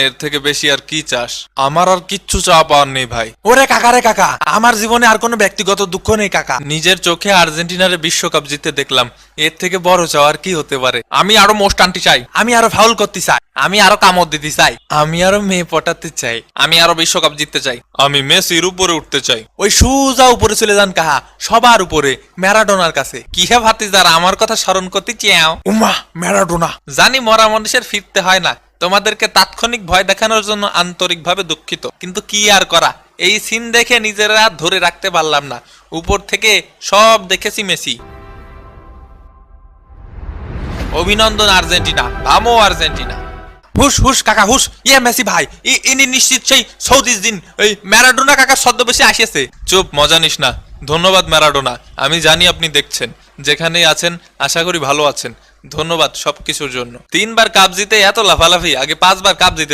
এর থেকে বেশি আর কি চাস? আমার আর কিচ্ছু চাওয়া পাওয়ার নেই ভাই। ওরে কাকা রে কাকা, আমার জীবনে আর কোনো ব্যক্তিগত দুঃখ নেই কাকা। নিজের চোখে আর্জেন্টিনারে বিশ্বকাপ জিততে দেখলাম, এর থেকে বড় চাওয়ার কি হতে পারে? আমি আরো মোস্ট আনতে চাই, আমি আরো ফাউল করতে চাই, আমি আরো কামড় দিতে চাই, আমি আরো মেয়ে পটাতে চাই, আমি আরো বিশ্বকাপ জিততে চাই, আমি মেসির উপরে উঠতে চাই। ওই সুজা উপরে চলে যান কাহা, সবার উপরে, ম্যারাডোনার কাছে। কি হে ভাতিজার, আমার কথা স্মরণ করতে চাও? উমা ম্যারাডোনা। জানি মরা মানুষের ফিরতে হয় না, তোমাদেরকে তাৎক্ষণিক ভয় দেখানোর জন্য আন্তরিকভাবে দুঃখিত, কিন্তু কি আর করা, এই সিন দেখে নিজেরা ধরে রাখতে পারলাম না। উপর থেকে সব দেখেছি মেসি। অভিনন্দন আর্জেন্টিনা, ভামো আর্জেন্টিনা। হুশ হুশ কাকা হুশ, ইয়ে মেসি ভাই, ইনি নিশ্চিত সেই সৌদিস দিন ওই ম্যারাডোনা কাকা ছদ্মবেশে আসিয়েছে। চুপ, মজা নিস না। ধন্যবাদ ম্যারাডোনা, আমি জানি আপনি দেখছেন, যেখানেই আছেন আশা করি ভালো আছেন। ধন্যবাদ সবকিছুর জন্য। 3 বার কাপ জিতে এত লাফালাফি, আগে 5 বার কাপ জিতে